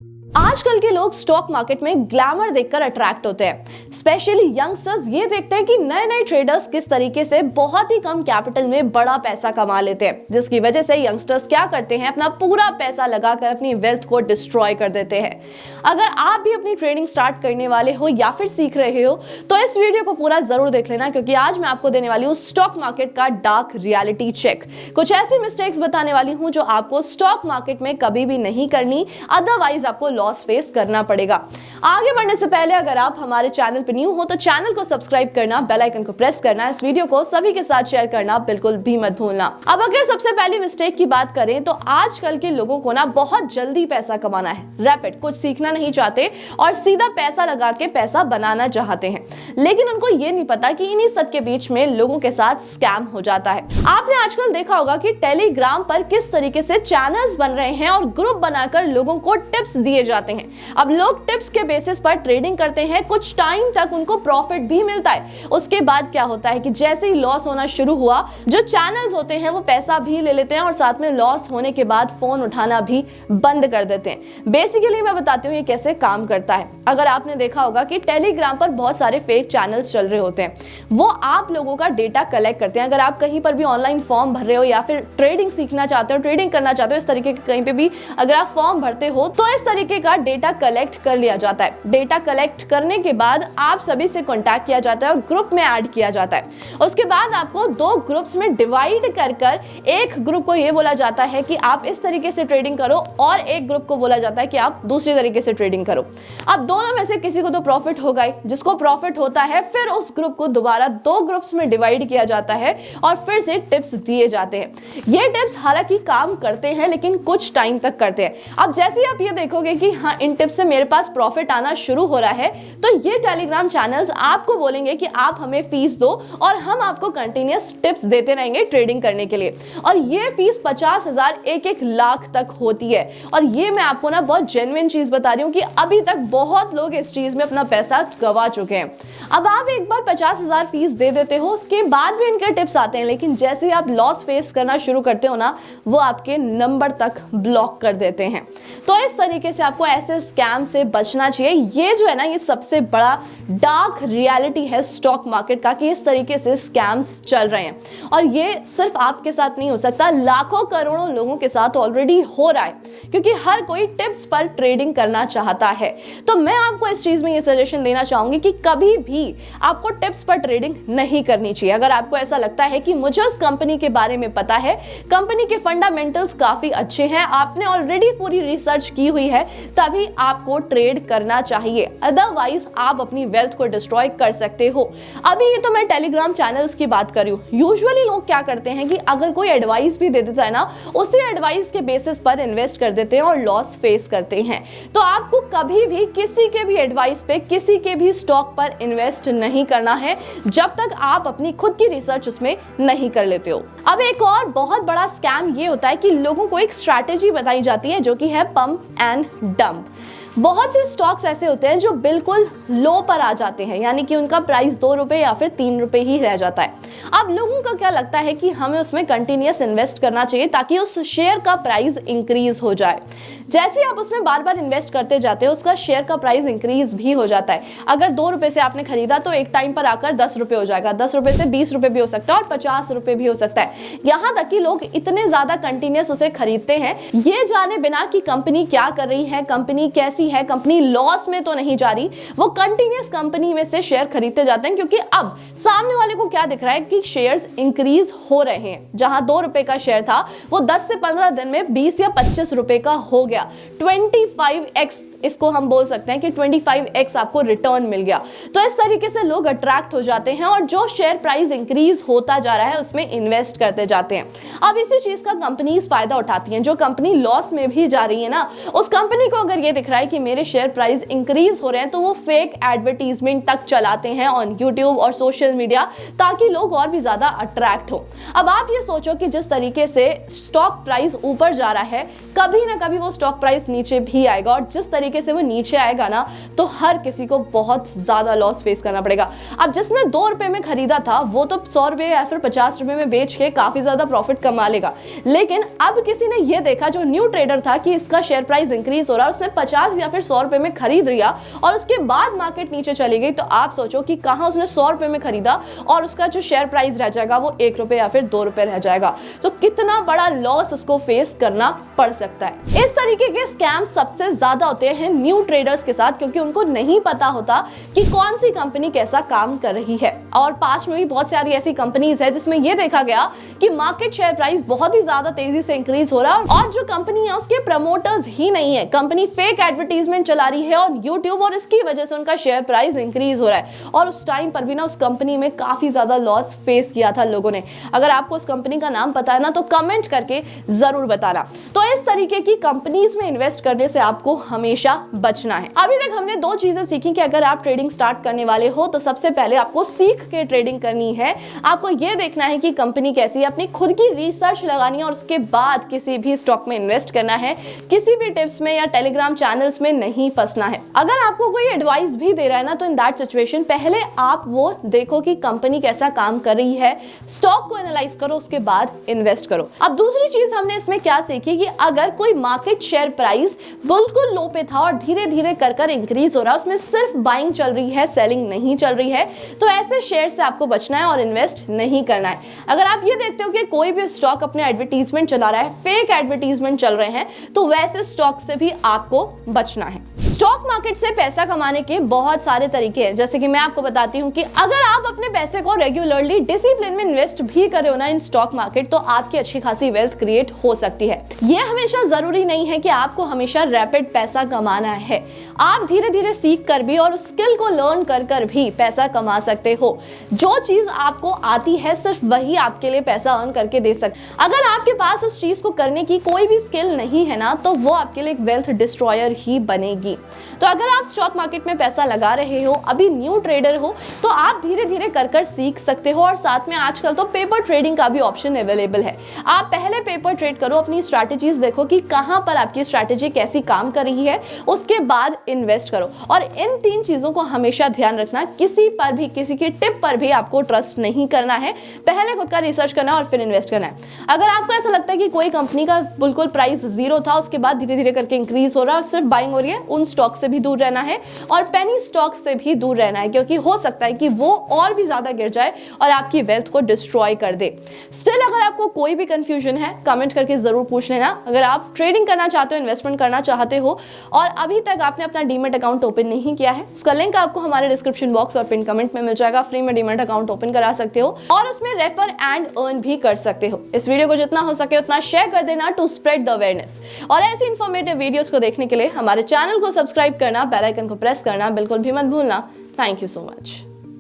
आजकल के लोग स्टॉक मार्केट में ग्लैमर देखकर अट्रैक्ट होते हैं। स्पेशली यंगस्टर्स ये देखते हैं कि नए नए ट्रेडर्स किस तरीके से बहुत ही कम कैपिटल में बड़ा पैसा कमा लेते हैं, जिसकी वजह से यंगस्टर्स क्या करते हैं, अपना पूरा पैसा लगाकर अपनी वेल्थ को डिस्ट्रॉय कर देते हैं। अगर आप भी अपनी ट्रेडिंग स्टार्ट करने वाले हो या फिर सीख रहे हो तो इस वीडियो को पूरा जरूर देख लेना, क्योंकि आज मैं आपको देने वाली हूँ स्टॉक मार्केट का डार्क रियलिटी चेक। कुछ ऐसी मिस्टेक्स बताने वाली हूँ जो आपको स्टॉक मार्केट में कभी भी नहीं करनी, अदरवाइज आपको लॉस फेस करना पड़ेगा। आगे बढ़ने से पहले अगर आप हमारे चैनल पर न्यू हो तो चैनल को सब्सक्राइब करना, बेल आइकन को प्रेस करना, इस वीडियो को सभी के साथ शेयर करना बिल्कुल भी मत भूलना। अब अगर सबसे पहली मिस्टेक की बात करें तो आजकल के लोगों को ना बहुत जल्दी पैसा कमाना है, रैपिड, कुछ सीखना नहीं चाहते और सीधा पैसा लगा के पैसा बनाना चाहते हैं। लेकिन उनको ये नहीं पता कि इन्हीं सब के बीच में लोगों के साथ स्कैम हो जाता है। आपने आजकल देखा होगा कि टेलीग्राम पर किस तरीके से चैनल्स बन रहे हैं और ग्रुप बनाकर लोगों को टिप्स दिए जाते हैं। अब लोग टिप्स के बेसिस पर ट्रेडिंग करते हैं, कुछ टाइम तक उनको प्रॉफिट भी मिलता है। उसके बाद क्या होता है कि जैसे ही लॉस होना शुरू हुआ, जो चैनल्स होते हैं वो पैसा भी ले लेते हैं और साथ में लॉस होने के बाद फोन उठाना भी बंद कर देते हैं। बेसिकली मैं बताती हूँ ये कैसे काम करता है। अगर आपने देखा होगा कि टेलीग्राम पर बहुत सारे फेक चैनल्स चल रहे होते हैं, वो आप लोगों का डेटा कलेक्ट करते हैं। अगर आप कहीं पर भी ऑनलाइन फॉर्म भर रहे हो या फिर ट्रेडिंग सीखना चाहते हो, ट्रेडिंग करना चाहते हो, इस तरीके के कहीं पे भी अगर आप फॉर्म भरते हो तो इस तरीके का डेटा कलेक्ट कर लिया जाता है। डेटा कलेक्ट करने के बाद आप सभी से कांटेक्ट किया जाता है और ग्रुप में ऐड किया जाता है। उसके बाद आपको दो ग्रुप्स में डिवाइड कर एक ग्रुप को ये बोला जाता है कि आप इस तरीके से ट्रेडिंग करो और एक ग्रुप को बोला जाता है कि आप दूसरी तरीके से ट्रेडिंग करो। अब दोनों में से किसी को तो प्रॉफिट होगा ही। जिसको प्रॉफिट होता है फिर उस ग्रुप को दोबारा दो ग्रुप्स में डिवाइड किया जाता है और फिर से टिप्स दिए जाते हैं। ये टिप्स हालांकि काम करते हैं लेकिन कुछ टाइम तक करते हैं। अब जैसे आप ये देखोगे कि हाँ, इन टिप्स से मेरे पास प्रॉफिट आना शुरू हो रहा है, तो ये टेलीग्राम चैनल्स आपको बोलेंगे कि आप हमें फीस दो और हम आपको कंटिन्यूअस टिप्स देते रहेंगे ट्रेडिंग करने के लिए। और ये फीस 50,000 1 लाख तक होती है। और ये मैं आपको ना बहुत जेन्युइन चीज बता रही हूँ कि अभी तक बहुत लोग इस चीज में अपना पैसा गवा चुके हैं। अब आप एक बार 50,000 फीस दे देते हो, उसके बाद भी इनके टिप्स आते हैं, लेकिन जैसे ही आप लॉस फेस करना शुरू करते हो ना, वो आपके नंबर तक ब्लॉक कर देते हैं। तो इस तरीके से आपको ऐसे स्कैम से बचना चाहिए। ये जो है ना, ये सबसे बड़ा डार्क रियलिटी है स्टॉक मार्केट का कि इस तरीके से स्कैम्स चल रहे हैं। और ये सिर्फ आपके साथ नहीं हो सकता, लाखों करोड़ों लोगों के साथ ऑलरेडी हो रहा है, क्योंकि हर कोई टिप्स पर ट्रेडिंग करना चाहता है। तो मैं आपको इस चीज में ये सजेशन देना चाहूंगी कि कभी भी आपको टिप्स पर ट्रेडिंग नहीं करनी चाहिए। अगर आपको ऐसा लगता है कि मुझे उस कंपनी के बारे में पता है, कंपनी के फंडामेंटल्स काफी अच्छे हैं, आपने ऑलरेडी पूरी रिसर्च की हुई है, तभी आपको ट्रेड करना चाहिए। अदरवाइज आप अपनी वेल्थ को डिस्ट्रॉय कर सकते हो। अभी ये तो मैं टेलीग्राम चैनल्स की बात कर रही हूँ। यूजुअली लोग क्या करते हैं कि अगर कोई एडवाइस भी दे देता है ना, उसी एडवाइस के बेसिस पर इन्वेस्ट कर देते हैं और लॉस फेस करते हैं। तो आपको कभी भी किसी के भी एडवाइस पे, किसी के भी स्टॉक पर इन्वेस्ट नहीं करना है जब तक आप अपनी खुद की रिसर्च उसमें नहीं कर लेते हो। अब एक और बहुत बड़ा स्कैम ये होता है कि लोगों को एक स्ट्रैटेजी बताई जाती है जो कि है पंप एंड डंप। बहुत से स्टॉक्स ऐसे होते हैं जो बिल्कुल लो पर आ जाते हैं, यानी कि उनका प्राइस 2 रुपए या फिर 3 रुपए ही रह जाता है। अब लोगों को क्या लगता है कि हमें उसमें कंटिन्यूअस इन्वेस्ट करना चाहिए ताकि उस शेयर का प्राइस इंक्रीज हो जाए। जैसे आप उसमें बार बार इन्वेस्ट करते जाते हो, उसका शेयर का प्राइस इंक्रीज भी हो जाता है। अगर 2 रुपए से आपने खरीदा तो एक टाइम पर आकर 10 रुपए हो जाएगा, 10 रुपए से 20 रुपए भी हो सकता है और 50 रुपए भी हो सकता है। यहाँ तक कि लोग इतने ज्यादा कंटिन्यूअस उसे खरीदते हैं, ये जाने बिना कि कंपनी क्या कर रही है, कंपनी कैसी है, कंपनी लॉस में तो नहीं जा रही, वो कंटिन्यूअस कंपनी में से शेयर खरीदते जाते हैं, क्योंकि अब सामने वाले को क्या दिख रहा है कि शेयर्स इंक्रीज हो रहे हैं। जहां 2 रुपए का शेयर था वो 10 से 15 दिन में 20 या 25 रुपए का हो गया। 25x इसको हम बोल सकते हैं कि 25x आपको रिटर्न मिल गया। तो इस तरीके से लोग अट्रैक्ट हो जाते हैं और जो शेयर प्राइस इंक्रीज होता जा रहा है उसमें इन्वेस्ट करते जाते हैं। अब इसी चीज का कंपनीज फायदा उठाती हैं। जो कंपनी लॉस में भी जा रही है ना, उस कंपनी को अगर ये दिख रहा है कि मेरे शेयर प्राइस इंक्रीज हो रहे हैं, तो वो फेक एडवर्टीजमेंट तक चलाते हैं ऑन यूट्यूब और सोशल मीडिया, ताकि लोग और भी ज्यादा अट्रैक्ट हो। अब आप ये सोचो कि जिस तरीके से स्टॉक प्राइस ऊपर जा रहा है, कभी ना कभी वो स्टॉक प्राइस नीचे भी आएगा, और जिस तरीके तरीके से वो नीचे आएगा ना तो हर किसी को बहुत ज्यादा लॉस फेस करना पड़ेगा। अब जिसने 2 रुपए में खरीदा था वो तो 100 रुपए या फिर 50 रुपए में बेच के काफी ज्यादा प्रॉफिट कमा लेगा, लेकिन अब किसी ने ये देखा जो न्यू ट्रेडर था कि इसका शेयर प्राइस इंक्रीज हो रहा है, उसने 50 या फिर 100 रुपए में खरीद लिया और उसके बाद मार्केट नीचे चली गई, तो आप सोचो कि कहां उसने 100 रुपए में खरीदा और उसका जो शेयर प्राइस रह जाएगा वो 1 रुपए या फिर 2 रुपए रह जाएगा, तो कितना बड़ा लॉस उसको फेस करना पड़ सकता है। इस तरीके के स्कैम सबसे ज्यादा होते हैं न्यू ट्रेडर्स के साथ, क्योंकि उनको नहीं पता होता कि कौन सी कंपनी कैसा काम कर रही है। और पास्ट में भी बहुत सारी ऐसी कंपनीज है जिसमें यह देखा गया कि मार्केट शेयर प्राइस बहुत ही ज्यादा तेजी से इंक्रीज हो रहा है और जो कंपनी है उसके प्रमोटर्स ही नहीं है, कंपनी फेक एडवर्टीजमेंट चला रही है और यूट्यूब, और इसकी वजह से उनका शेयर प्राइस इंक्रीज हो रहा है। और उस टाइम पर भी ना उस कंपनी में काफी ज्यादा लॉस फेस किया था लोगों ने। अगर आपको उस कंपनी का नाम पता है ना तो कमेंट करके जरूर बताना। तो इस तरीके की कंपनीज में इन्वेस्ट करने से आपको हमेशा बचना है। अभी तक हमने 2 चीजें सीखी कि अगर आप ट्रेडिंग स्टार्ट करने वाले हो तो सबसे पहले आपको सीख के ट्रेडिंग करनी है। आपको यह देखना है कि कंपनी कैसी है, अपनी खुद की रिसर्च लगानी है और उसके बाद किसी भी स्टॉक में इन्वेस्ट करना है। किसी भी टिप्स में या टेलीग्राम चैनल्स में नहीं फंसना है। अगर आपको कोई एडवाइस भी दे रहा है ना तो इन दैट सिचुएशन पहले आप वो देखो कि कंपनी कैसा काम कर रही है, स्टॉक को एनालाइज करो, उसके बाद इन्वेस्ट करो। अब दूसरी चीज हमने इसमें क्या सीखी कि अगर कोई मार्केट शेयर प्राइस बिल्कुल लो पे था और धीरे धीरे कर इंक्रीज हो रहा है, उसमें सिर्फ बाइंग चल रही है, सेलिंग नहीं चल रही है, तो ऐसे शेयर से आपको बचना है और इन्वेस्ट नहीं करना है। अगर आप ये देखते हो कि कोई भी स्टॉक अपने एडवर्टीजमेंट चला रहा है, फेक एडवर्टीजमेंट चल रहे हैं, तो वैसे स्टॉक से भी आपको बचना है। स्टॉक मार्केट से पैसा कमाने के बहुत सारे तरीके हैं, जैसे कि मैं आपको बताती हूं कि अगर आप अपने पैसे को रेगुलरली डिसिप्लिन में इन्वेस्ट भी कर रहे हो ना इन स्टॉक मार्केट, तो आपकी अच्छी खासी वेल्थ क्रिएट हो सकती है। यह हमेशा जरूरी नहीं है कि आपको हमेशा रैपिड पैसा कमाना है। आप धीरे धीरे सीख कर भी और उस स्किल को लर्न कर भी पैसा कमा सकते हो। जो चीज आपको आती है सिर्फ वही आपके लिए पैसा अर्न करके दे सकते। अगर आपके पास उस चीज को करने की कोई भी स्किल नहीं है ना तो वो आपके लिए एक वेल्थ डिस्ट्रॉयर ही बनेगी। तो अगर आप स्टॉक मार्केट में पैसा लगा रहे हो, अभी न्यू ट्रेडर हो, तो आप धीरे धीरे कर सीख सकते हो। और साथ में आजकल तो पेपर ट्रेडिंग का भी ऑप्शन अवेलेबल है। आप पहले पेपर ट्रेड करो, अपनी स्ट्रैटेजीज देखो कि कहां पर आपकी स्ट्रैटेजी कैसी काम कर रही है, उसके बाद इन्वेस्ट करो। और इन 3 चीजों को हमेशा ध्यान रखना, किसी पर भी, किसी की टिप पर भी आपको ट्रस्ट नहीं करना है। पहले खुद का रिसर्च करना और फिर इन्वेस्ट करना है। अगर आपको ऐसा लगता है कि कोई कंपनी का बिल्कुल प्राइस 0 था, उसके बाद धीरे धीरे करके इंक्रीज हो रहा है, सिर्फ बाइंग हो रही है, उन स्टॉक से भी दूर रहना है और पेनी स्टॉक से भी दूर रहना है, क्योंकि हो सकता है कि वो और भी ज्यादा गिर जाए और आपकी वेल्थ को डिस्ट्रॉय कर दे। स्टिल अगर आपको कोई भी कंफ्यूजन है कमेंट करके जरूर पूछ लेना। अगर आप ट्रेडिंग करना चाहते हो, इन्वेस्टमेंट करना चाहते हो और अभी तक आपने अपना डीमैट अकाउंट ओपन नहीं किया है, उसका लिंक आपको हमारे डिस्क्रिप्शन बॉक्स और पिन कमेंट में मिल जाएगा। फ्री में डीमैट अकाउंट ओपन करा सकते हो और उसमें रेफर एंड अर्न भी कर सकते हो। इस वीडियो को जितना हो सके उतना शेयर कर देना टू स्प्रेड द अवेयरनेस। और ऐसी इंफॉर्मेटिव वीडियोस को देखने के लिए हमारे चैनल को सब्सक्राइब करना, बेल आइकन को प्रेस करना बिल्कुल भी मत भूलना। Thank you so much.